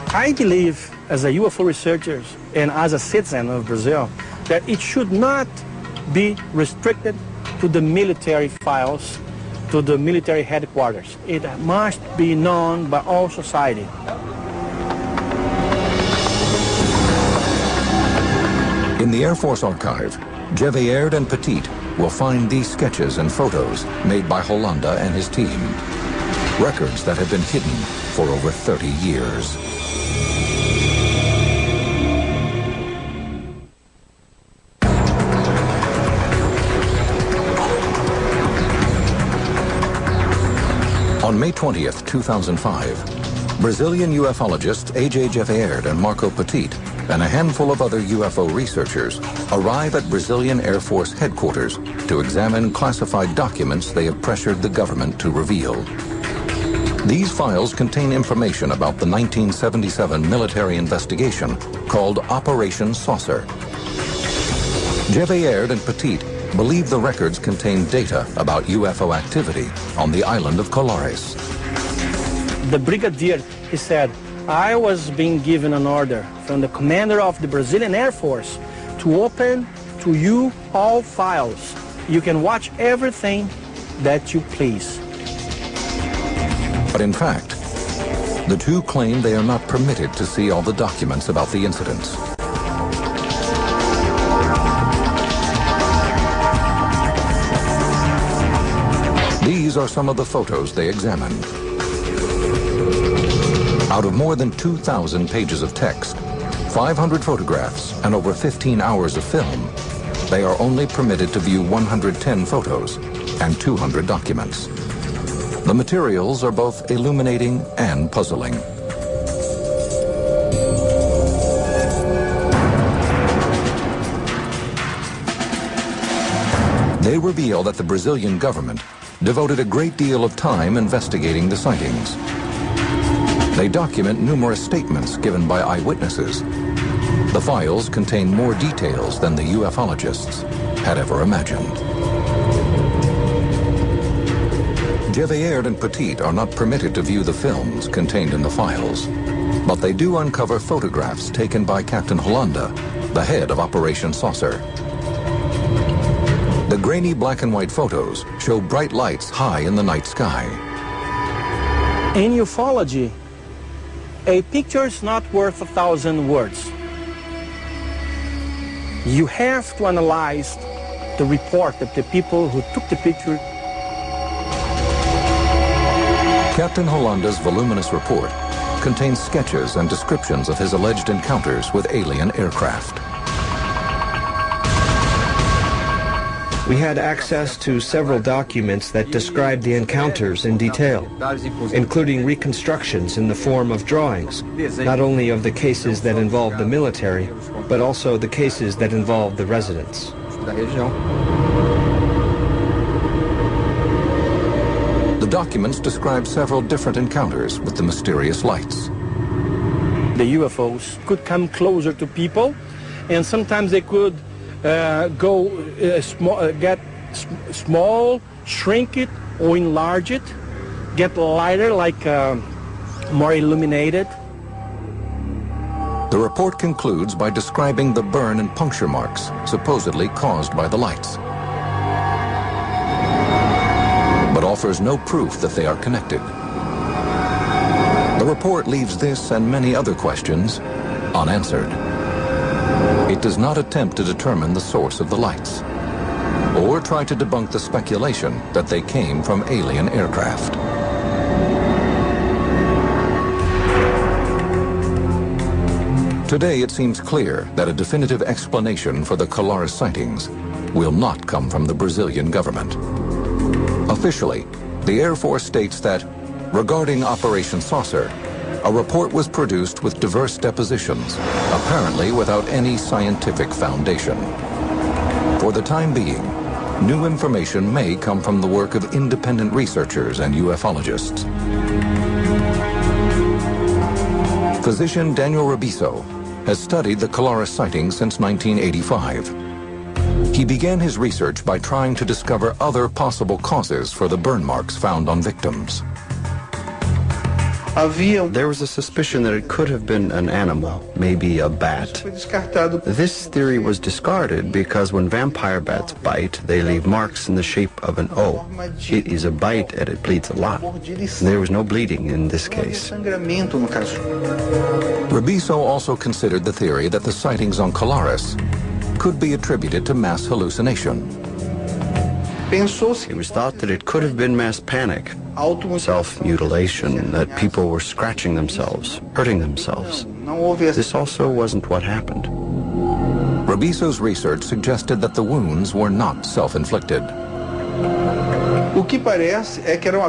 I believe, as a UFO researcher and as a citizen of Brazil, that it should not be restricted to the military files, to the military headquarters. It must be known by all society. In the Air Force archive, Gevaerd and Petit will find these sketches and photos made by Hollanda and his team. Records that have been hidden for over 30 years. On May 20th, 2005, Brazilian ufologists A.J. Gevaerd and Marco Petit and a handful of other UFO researchers arrive at Brazilian Air Force headquarters to examine classified documents they have pressured the government to reveal. These files contain information about the 1977 military investigation called Operation Saucer. Gevaerd and Petit believe the records contain data about UFO activity on the island of Colares. The brigadier, he said, I was being given an order from the commander of the Brazilian Air Force to open to you all files. You can watch everything that you please. But in fact, the two claim they are not permitted to see all the documents about the incidents. These are some of the photos they examined. Out of more than 2,000 pages of text, 500 photographs, and over 15 hours of film, they are only permitted to view 110 photos and 200 documents. The materials are both illuminating and puzzling. They reveal that the Brazilian government devoted a great deal of time investigating the sightings. They document numerous statements given by eyewitnesses. The files contain more details than the ufologists had ever imagined. Gevaerd and Petit are not permitted to view the films contained in the files, but they do uncover photographs taken by Captain Hollanda, the head of Operation Saucer. The grainy black and white photos show bright lights high in the night sky. In ufology, a picture is not worth 1,000 words. You have to analyze the report of the people who took the picture. Captain Hollanda's voluminous report contains sketches and descriptions of his alleged encounters with alien aircraft. We had access to several documents that describe the encounters in detail, including reconstructions in the form of drawings, not only of the cases that involved the military, but also the cases that involved the residents. The documents describe several different encounters with the mysterious lights. The UFOs could come closer to people, and sometimes they could get small, shrink it, or enlarge it, get lighter, like more illuminated. The report concludes by describing the burn and puncture marks supposedly caused by the lights, but offers no proof that they are connected. The report leaves this and many other questions unanswered. It does not attempt to determine the source of the lights, or try to debunk the speculation that they came from alien aircraft. Today it seems clear that a definitive explanation for the Colares sightings will not come from the Brazilian government. Officially, the Air Force states that, regarding Operation Saucer, a report was produced with diverse depositions, apparently without any scientific foundation. For the time being, new information may come from the work of independent researchers and ufologists. Physician Daniel Rabiso has studied the Colares sightings since 1985. He began his research by trying to discover other possible causes for the burn marks found on victims. There was a suspicion that it could have been an animal, maybe a bat. This theory was discarded because when vampire bats bite, they leave marks in the shape of an O. It is a bite and it bleeds a lot. There was no bleeding in this case. Rebiso also considered the theory that the sightings on Colares could be attributed to mass hallucination. It was thought that it could have been mass panic, self-mutilation, that people were scratching themselves, hurting themselves. This also wasn't what happened. Rebiso's research suggested that the wounds were not self-inflicted.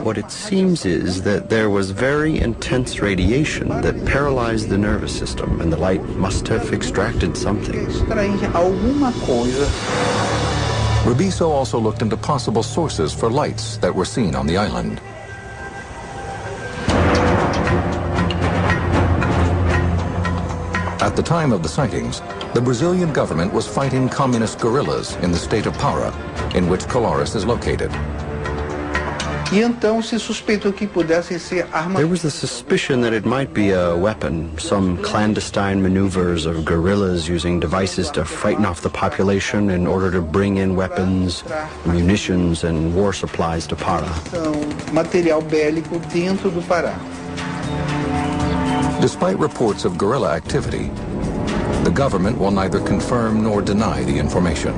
What it seems is that there was very intense radiation that paralyzed the nervous system, and the light must have extracted something. Rebiso also looked into possible sources for lights that were seen on the island. At the time of the sightings, the Brazilian government was fighting communist guerrillas in the state of Para, in which Colares is located. There was the suspicion that it might be a weapon, some clandestine maneuvers of guerrillas using devices to frighten off the population in order to bring in weapons, munitions, and war supplies to Para. Despite reports of guerrilla activity, the government will neither confirm nor deny the information.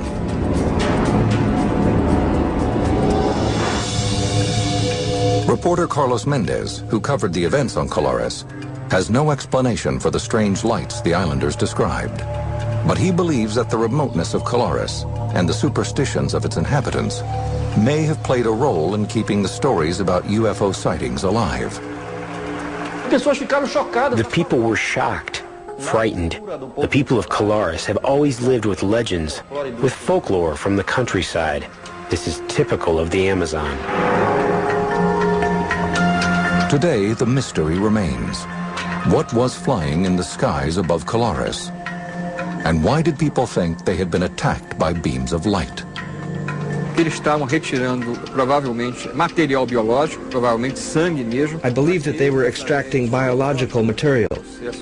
Reporter Carlos Mendez, who covered the events on Colares, has no explanation for the strange lights the islanders described. But he believes that the remoteness of Colares and the superstitions of its inhabitants may have played a role in keeping the stories about UFO sightings alive. The people were shocked, frightened. The people of Colares have always lived with legends, with folklore from the countryside. This is typical of the Amazon. Today, the mystery remains. What was flying in the skies above Colares? And why did people think they had been attacked by beams of light? Eles estavam retirando, provavelmente, material biológico, provavelmente sangue mesmo. I believe that they were extracting biological material,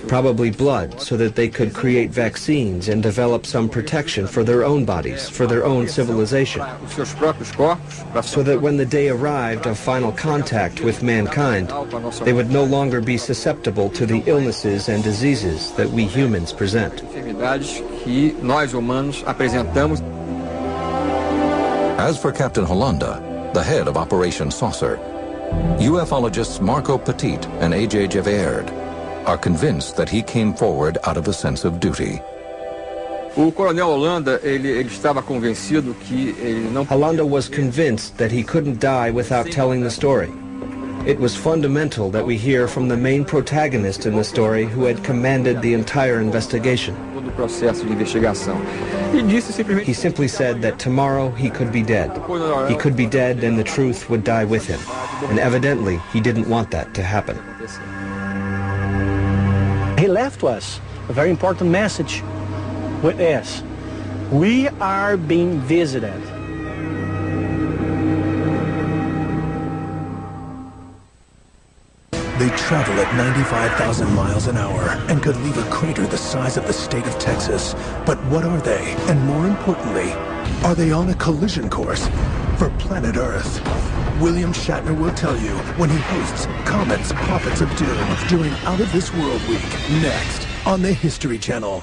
probably blood, so that they could create vaccines and develop some protection for their own bodies, for their own civilization. Os seus próprios corpos, So that when the day arrived of final contact with mankind, they would no longer be susceptible to the illnesses and diseases that we humans present. enfermidades que nós humanos apresentamos. As for Captain Holanda, the head of Operation Saucer, ufologists Marco Petit and A.J. Gevaerd are convinced that he came forward out of a sense of duty. O coronel Holanda, ele estava convencido que ele não. Holanda was convinced that he couldn't die without telling the story. It was fundamental that we hear from the main protagonist in the story who had commanded the entire investigation. Todo o processo de investigação. E disse simplesmente. He simply said that tomorrow he could be dead. He could be dead and the truth would die with him. And evidently he didn't want that to happen. He left us a very important message with us. We are being visited. They travel at 95,000 miles an hour and could leave a crater the size of the state of Texas. But what are they? And more importantly, are they on a collision course for planet Earth? William Shatner will tell you when he hosts Comets, Prophets of Doom during Out of This World Week, next on the History Channel.